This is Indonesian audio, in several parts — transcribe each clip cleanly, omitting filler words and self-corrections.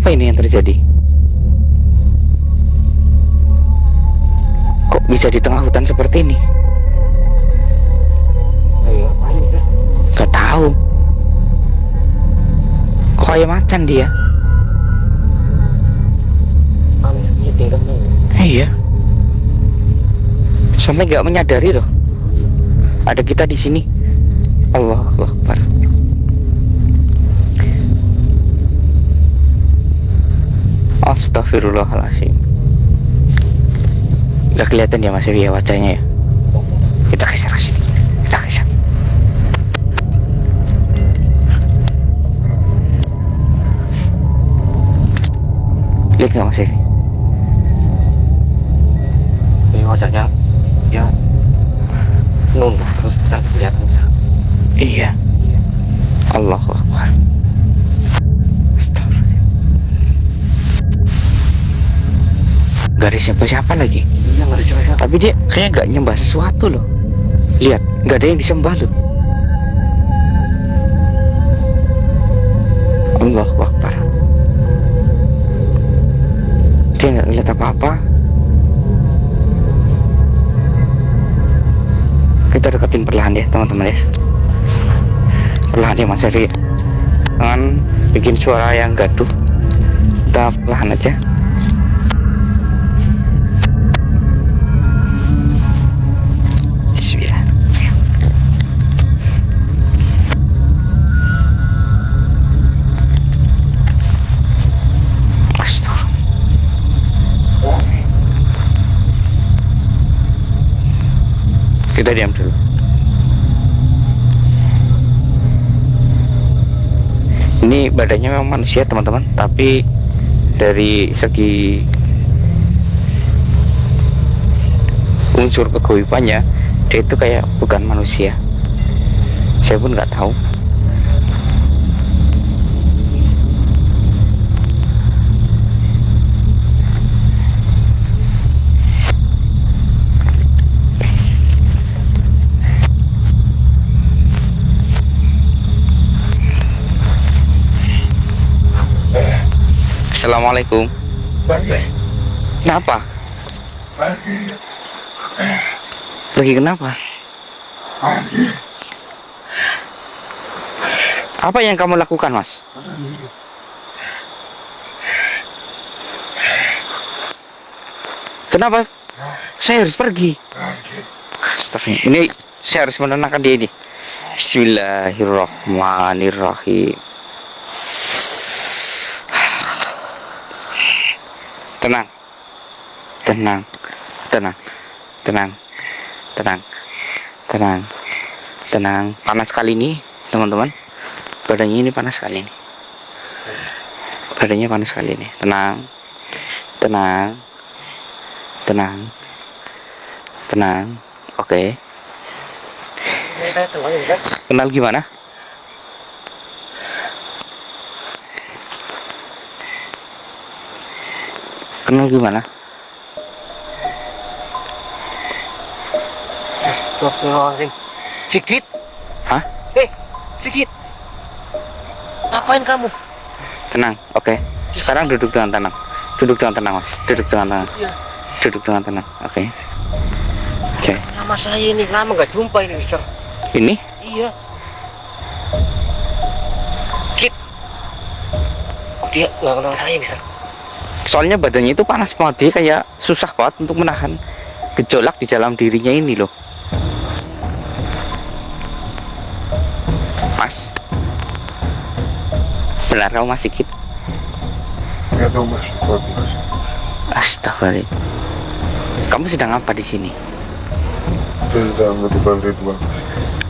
Apa ini yang terjadi? Kok bisa di tengah hutan seperti ini? Ayo, ngapain kita? Gak tahu. Kok kayak macan dia? Aneh sekali tingkahnya. Iya. Sampai gak menyadari loh. Ada kita di sini. Allahu Akbar. Astagfirullahaladzim. Gak kelihatan ya Mas Ewi ya wajahnya ya. Kita geser ke sini. Kita geser. Lihat nggak Mas Ewi? Ini wajahnya ya nunduk terus bisa kelihatan. Iya. Allahu Akbar. Gak ada siapa-siapa lagi. Iya, nggak ada siapa-siapa. Tapi dia kayak nggak nyembah sesuatu loh. Lihat, nggak ada yang disembah loh. Allahu Akbar. Dia nggak ngeliat apa-apa. Kita deketin perlahan ya teman-teman ya. Perlahan ya Mas Evi. Jangan bikin suara yang gaduh. Kita perlahan aja. Kita diam dulu. Ini badannya memang manusia teman-teman, tapi dari segi unsur kegoibannya dia itu kayak bukan manusia. Saya pun nggak tahu. Assalamualaikum. Kenapa? Pergi kenapa? Apa yang kamu lakukan, Mas? Kenapa saya harus pergi? Astagfirullah. Ini saya harus menenangkan dia ini. Bismillahirrahmanirrahim. Tenang, tenang, tenang, tenang, tenang, tenang, tenang. Panas sekali nih, teman-teman. Badannya ini panas sekali nih. Badannya panas sekali nih. Tenang, tenang, tenang, tenang. Oke. Kenal gimana? Kenal gimana? Astagfirullahaladzim. Sigit. Hah? Sigit. Ngapain kamu? Tenang, oke. Sekarang duduk dengan tenang. Duduk dengan tenang, Mas. Duduk dengan tenang. Iya. Duduk dengan tenang, oke. Oke. Nama saya ini lama nggak jumpa ini, Mister. Ini? Iya. Kit. Dia nggak kenal saya, Mister. Soalnya badannya itu panas banget, dia kayak susah banget untuk menahan gejolak di dalam dirinya ini loh. Mas, benar kamu masih Kit? Nggak tahu Mas, Mas. Astagfirullah. Kamu sedang apa di sini? Saya sedang melakukan ritual.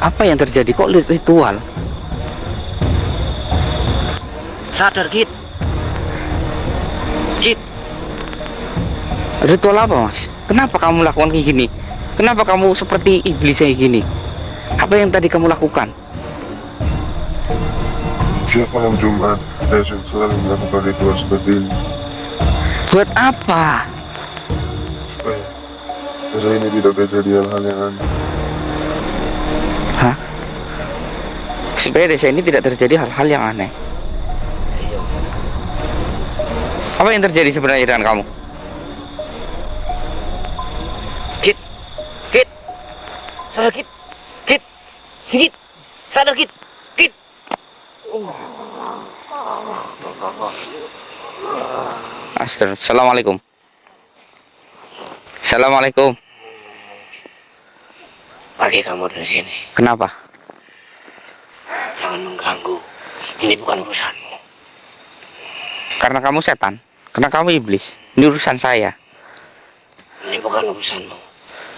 Apa yang terjadi kok ritual? Sadar, Kit. Kit. Ritual apa, Mas? Kenapa kamu lakukan kayak gini? Kenapa kamu seperti iblis kayak gini? Apa yang tadi kamu lakukan? Setiap malam Jumat, saya selalu melakukan ritual seperti ini. Buat apa? Supaya desa ini tidak terjadi hal-hal yang aneh. Hah? Supaya desa ini tidak terjadi hal-hal yang aneh. Apa yang terjadi sebenarnya dengan kamu? Kit, Kit, sadar Kit, Kit, Sigit, sadar Kit, Kit. Astagfirullah. Assalamualaikum. Assalamualaikum. Pergi kamu dari sini. Kenapa? Jangan mengganggu. Ini bukan urusanmu. Karena kamu setan. Karena kamu iblis. Ini urusan saya. Ini bukan urusanmu.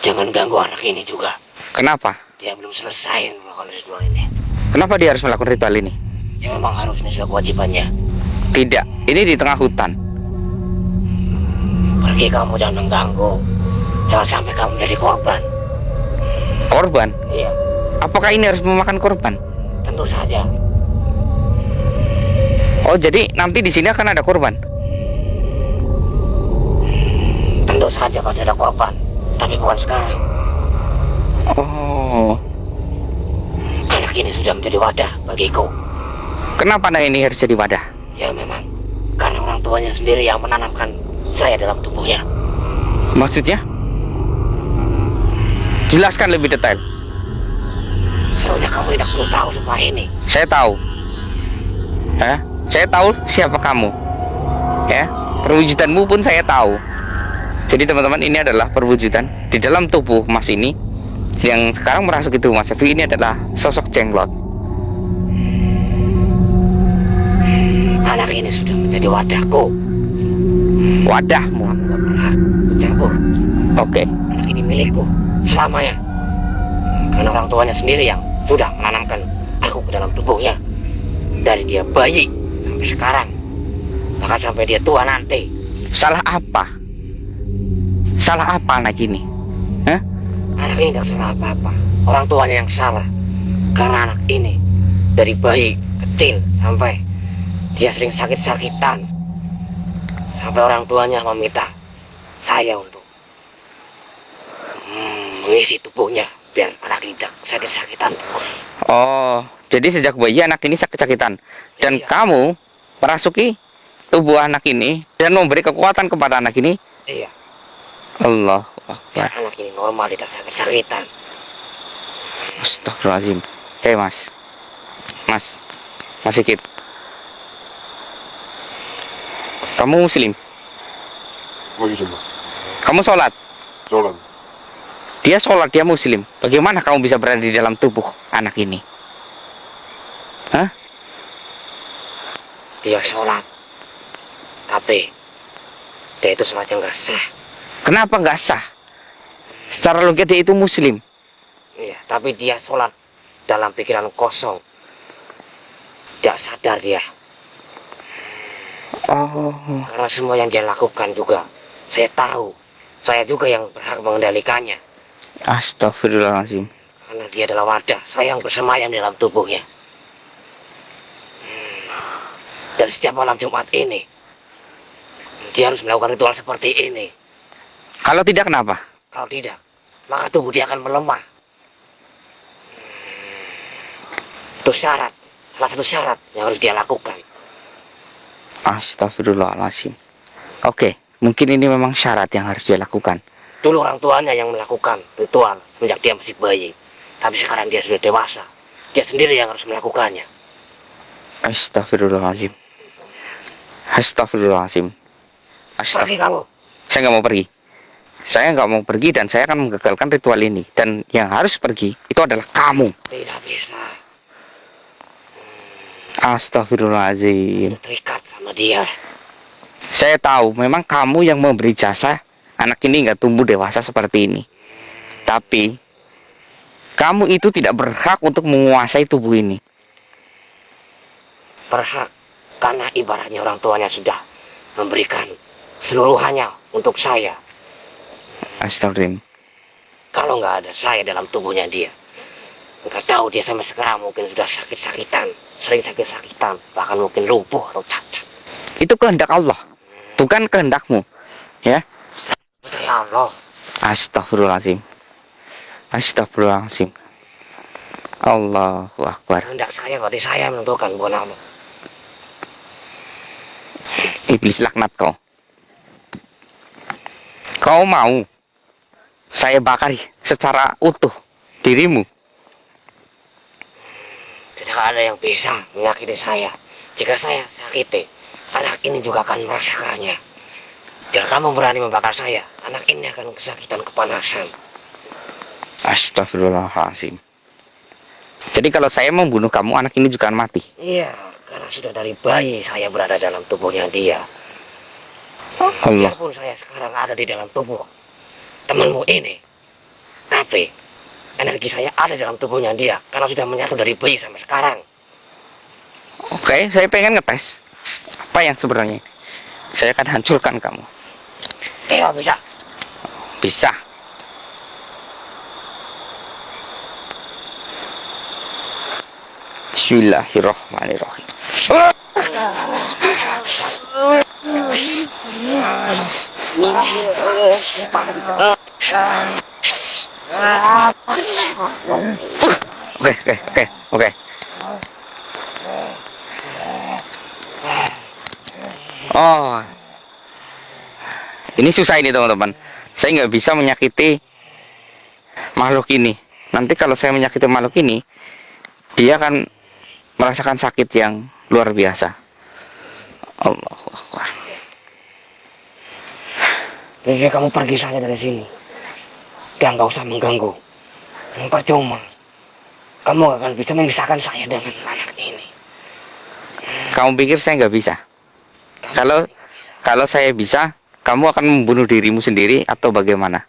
Jangan ganggu anak ini juga. Kenapa? Dia belum selesai melakukan ritual ini. Kenapa dia harus melakukan ritual ini? Ya memang harus, ini sudah kewajibannya. Tidak. Ini di tengah hutan. Pergi kamu, jangan mengganggu. Jangan sampai kamu menjadi korban. Korban? Iya, Apakah ini harus memakan korban? tentu saja. Oh, jadi nanti di sini akan ada korban. Tentu saja pasti ada korban. Tapi bukan sekarang. Oh. Anak ini sudah menjadi wadah bagiku. Kenapa anak ini harus jadi wadah? Ya memang. Karena orang tuanya sendiri yang menanamkan saya dalam tubuhnya. Maksudnya? Jelaskan lebih detail. Seharusnya kamu tidak perlu tahu semua ini. Saya tahu. Saya tahu siapa kamu. Ya, perwujudanmu pun saya tahu. Jadi teman-teman, ini adalah perwujudan di dalam tubuh Mas ini. Yang sekarang merasuki tubuh Mas Syafie ini adalah sosok jenglot. Anak ini sudah menjadi wadahku. Wadahmu. Kamu gak berhak campur. Oke. Anak ini milikku selamanya. Karena orang tuanya sendiri yang sudah menanamkan aku ke dalam tubuhnya. Dari dia bayi sampai sekarang. Bahkan sampai dia tua nanti. Salah apa? Salah apa anak ini? Hah? Anak ini tidak salah apa-apa. Orang tuanya yang salah. Karena anak ini dari bayi kecil sampai dia sering sakit-sakitan. Sampai orang tuanya meminta saya untuk mengisi tubuhnya biar anak ini tidak sakit-sakitan terus. Oh, jadi sejak bayi anak ini sakit-sakitan. Dan Iya. kamu merasuki tubuh anak ini dan memberi kekuatan kepada anak ini. Iya. Allah Biar Akbar. anak ini normal, tidak sakit-sakitan. Astagfirullahaladzim. Mas. Mas Sigit. Kamu muslim? Bagi coba. Kamu sholat? Sholat. Dia sholat, dia muslim. Bagaimana kamu bisa berada di dalam tubuh anak ini? Hah? Dia sholat, tapi dia itu sholatnya nggak sah. Kenapa nggak sah? Secara logika dia itu muslim. Iya, tapi dia sholat dalam pikiran kosong. Tidak sadar dia. Oh, Karena semua yang dia lakukan juga saya tahu. Saya juga yang berhak mengendalikannya. astagfirullahaladzim. Karena dia adalah wadah saya yang bersemayam dalam tubuhnya. Dan setiap malam Jumat ini dia harus melakukan ritual seperti ini. Kalau tidak kenapa? Kalau tidak, maka tubuh dia akan melemah. Itu syarat, salah satu syarat yang harus dia lakukan. Astagfirullahaladzim. Oke, mungkin ini memang syarat yang harus dia lakukan. Dulu orang tuanya yang melakukan ritual sejak dia masih bayi. Tapi sekarang dia sudah dewasa. Dia sendiri yang harus melakukannya. Astagfirullahaladzim. Astagfirullahaladzim. Pergi kamu. Saya nggak mau pergi. Saya nggak mau pergi dan saya akan menggagalkan ritual ini. Dan yang harus pergi itu adalah kamu. Tidak bisa. Astagfirullahaladzim. Terikat sama dia. Saya tahu memang kamu yang memberi jasa anak ini nggak tumbuh dewasa seperti ini. Tapi kamu itu tidak berhak untuk menguasai tubuh ini. Berhak. Karena ibaratnya orang tuanya sudah memberikan seluruhannya untuk saya. Astagfirullahaladzim. Kalau nggak ada saya dalam tubuhnya dia, nggak tahu dia sampai sekarang mungkin sudah sakit-sakitan, sering sakit-sakitan, bahkan mungkin lumpuh atau cacat. Itu kehendak Allah, bukan kehendakmu. Ya. Ya Allah, Astagfirullahaladzim. Astagfirullahaladzim. Allahu Akbar. kehendak saya berarti saya menentukan, bukan Allah. Iblis laknat kau. Kau mau saya bakar secara utuh dirimu? Tidak ada yang bisa menyakiti saya. Jika saya sakiti, anak ini juga akan merasakannya. Jika kamu berani membakar saya, anak ini akan kesakitan kepanasan. Astagfirullahaladzim. Jadi kalau saya membunuh kamu, anak ini juga akan mati. Iya, karena sudah dari bayi saya berada dalam tubuhnya dia. Allah. Biarpun saya sekarang ada di dalam tubuh temanmu ini, tapi energi saya ada di dalam tubuhnya dia karena sudah menyatu dari bayi sampai sekarang. Oke, saya pengen ngetes apa yang sebenarnya. Saya akan hancurkan kamu. Tidak bisa. Bisa. Bismillahirrahmanirrahim. Oke. Oh, ini susah ini teman-teman. Saya nggak bisa menyakiti makhluk ini. Nanti kalau saya menyakiti makhluk ini, dia akan merasakan sakit yang luar biasa. Allahu Akbar. Jadi kamu pergi saja dari sini. Dan gak usah mengganggu. Percuma. Kamu gak akan bisa memisahkan saya dengan anak ini. Kamu pikir saya nggak bisa? Kalau saya bisa, kamu akan membunuh dirimu sendiri atau bagaimana?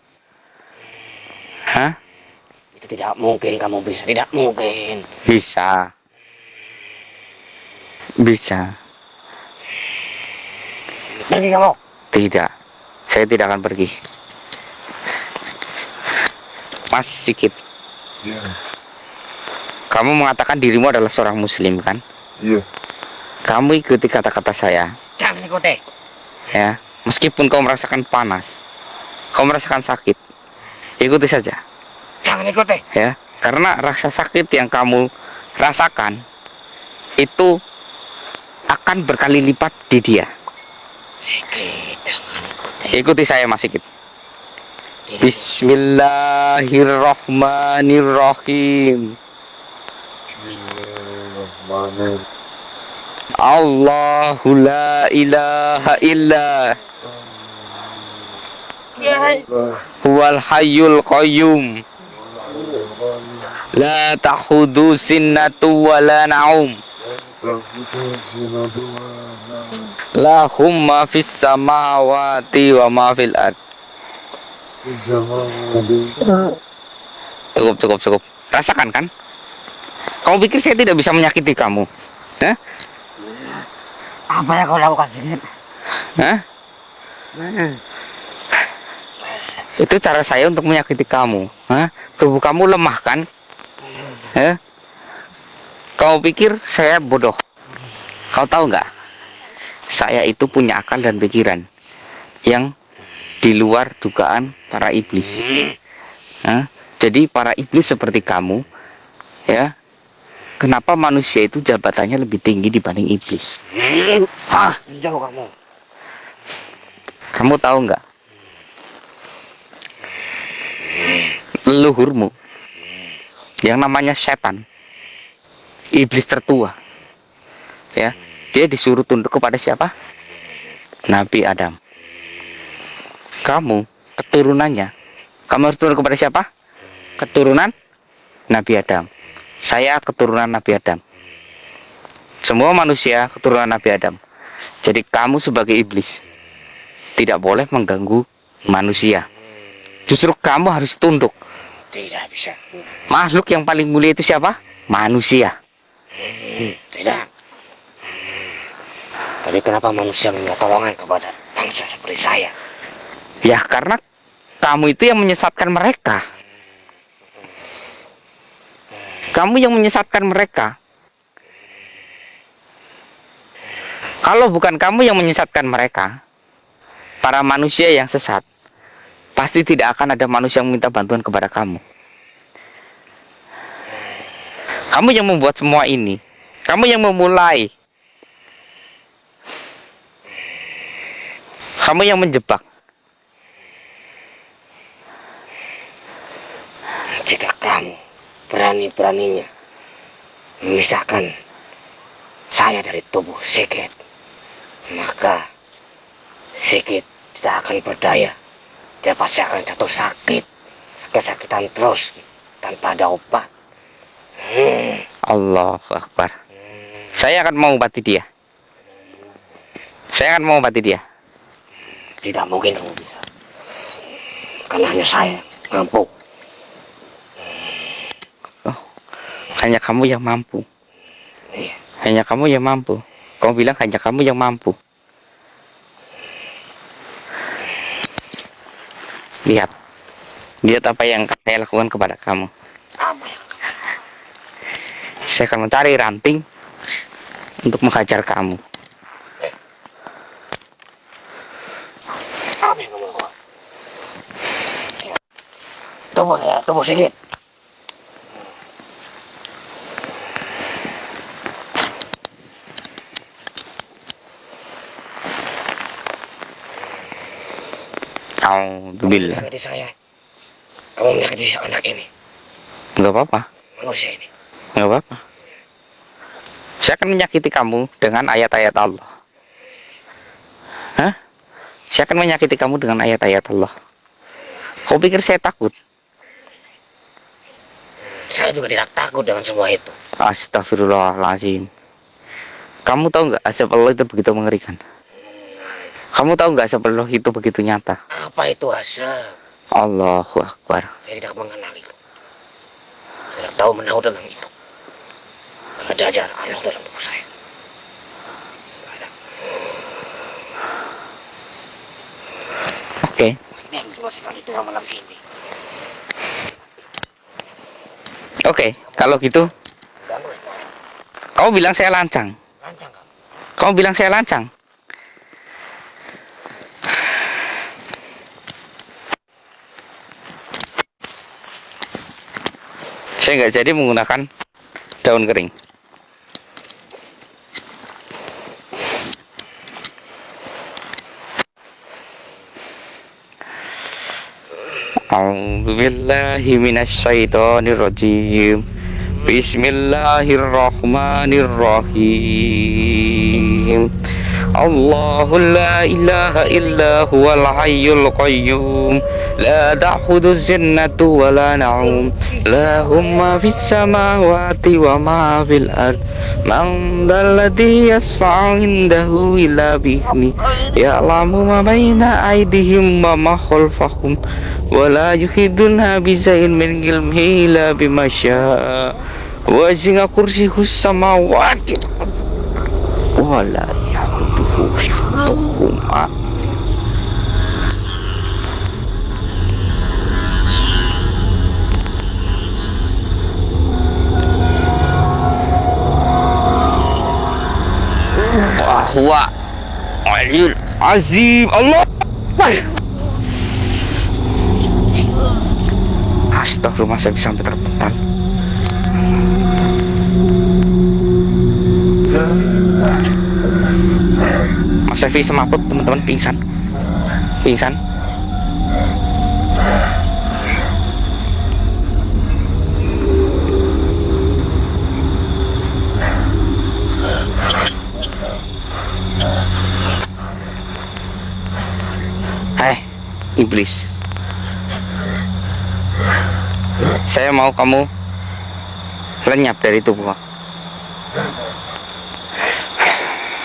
Hah? Itu tidak mungkin kamu bisa. Tidak mungkin. Bisa. Pergi kamu. Tidak. Saya tidak akan pergi. Mas Sikit, Iya. kamu mengatakan dirimu adalah seorang muslim kan? Iya. Kamu ikuti kata-kata saya, Jangan ikuti. ya. Meskipun kau merasakan panas, kau merasakan sakit, ikuti saja, Jangan ikuti. ya. Karena rasa sakit yang kamu rasakan itu akan berkali lipat di dia. Sikit. Jangan ikuti. Ikuti saya Mas Sikit. Bismillahirrahmanirrahim. Bismillahirrahmanirrahim. Allahu la ilaha illa huwal hayyul qayyum la ta'khudhu sinnatu wa la na'um lahum ma fis samawati wa ma fil ard. Cukup. Rasakan kan? Kamu pikir saya tidak bisa menyakiti kamu? Hah? Apa yang kau lakukan, Sikit? Hah? Itu cara saya untuk menyakiti kamu. Hah? Tubuh kamu lemah kan? Hah? Kau pikir saya bodoh? Kau tahu nggak? Saya itu punya akal dan pikiran yang di luar dugaan para iblis. Hah? Jadi para iblis seperti kamu, ya, kenapa manusia itu jabatannya lebih tinggi dibanding iblis? Jauh kamu. Kamu tahu nggak? Leluhurmu yang namanya setan, iblis tertua, ya, dia disuruh tunduk kepada siapa? Nabi Adam. Kamu keturunannya, kamu harus tunduk kepada siapa? Keturunan Nabi Adam. Saya keturunan Nabi Adam. Semua manusia keturunan Nabi Adam. Jadi kamu sebagai iblis tidak boleh mengganggu manusia. Justru kamu harus tunduk. Tidak bisa. Makhluk yang paling mulia itu siapa? Manusia. Tidak. Tapi kenapa manusia minta tolongan kepada bangsa seperti saya? Ya karena kamu itu yang menyesatkan mereka. Kamu yang menyesatkan mereka. Kalau bukan kamu yang menyesatkan mereka, para manusia yang sesat, pasti tidak akan ada manusia yang meminta bantuan kepada kamu. Kamu yang membuat semua ini. Kamu yang memulai. Kamu yang menjebak. Jika kamu berani-beraninya memisahkan saya dari tubuh Sigit, maka Sigit tidak akan berdaya. Dia pasti akan jatuh sakit, sakit-sakitan terus tanpa ada obat. Allahu Akbar. Saya akan mengobati dia. Saya akan mengobati dia. Tidak mungkin kamu bisa, karena hanya saya mampu. Hanya kamu yang mampu. Iya. Hanya kamu yang mampu. Kamu bilang hanya kamu yang mampu. Lihat. Lihat apa yang saya lakukan kepada kamu. Apa yang kamu? Saya akan mencari ranting untuk menghajar kamu. Apa yang kamu lakukan? Tubuh Sigit. Alhamdulillah. Menyakiti saya. Kamu menyakiti anak ini, Enggak apa-apa. manusia ini. Enggak apa-apa. Saya akan menyakiti kamu dengan ayat-ayat Allah. Hah? Saya akan menyakiti kamu dengan ayat-ayat Allah. Kau pikir saya takut? Saya juga tidak takut dengan semua itu. Astagfirullahaladzim. Kamu tahu nggak azab Allah itu begitu mengerikan? Kamu tahu nggak azab Allah itu begitu nyata? Apa itu asal? Allahu Akbar. Saya tidak mengenal itu. Saya tidak tahu menahu tentang itu. Tidak ada ajaran Allah dalam tubuh saya. Tidak ada. Oke. Ini yang selesaikan itu malam ini. Oke, kalau gitu, Ganggu semua. kamu bilang saya lancang. Lancang kamu. Kamu bilang saya lancang. Saya nggak jadi menggunakan daun kering. A'udzubillahi minasyaitonirrajim. Bismillahirrahmanirrahim. Allahu la ilaha illa huwal hayyul qayyum. La ta'khudhu sinatu wa la na'um. Lahu ma fis samawati wa ma fil ard. Man dzalladzi yasfa'u indahu illa bi'izni. Ya'lamu ma baina aydihim wa ma khalfahum. Wa la yuhiduna bi shay'in min ilmihi illa bima syaa. Wasi'a kursiyus samawati wa la yahuduhu hifdhuhuma. Huwa Aliyul Azim. Allah. Astagfirullah, saya bisa sampai terpental. Mas Evi semaput, teman-teman, pingsan. Pingsan. Iblis, saya mau kamu lenyap dari tubuh.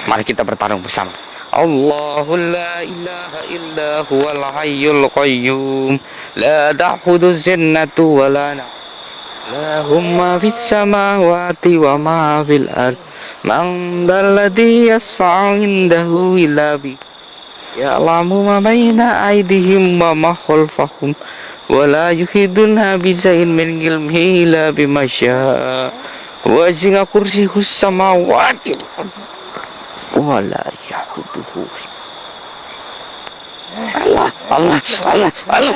Mari kita bertarung bersama. Allahu la ilaha illa huwal hayyul qayyum. La ta'khudhu sinatu wa la nawm. Lahu ma fis samawati wa ma fil ard. Man dzalladzi yasfa'u indahu illa bi. Ya'lamu ma baina aydihim wa ma khalfahum. Wa la yuhiduna bi shay'in min ilmihi illa bima syaa. Wasi'a kursiyus samawati wa la yahuduhu. Allah, Allah, Allah, Allah.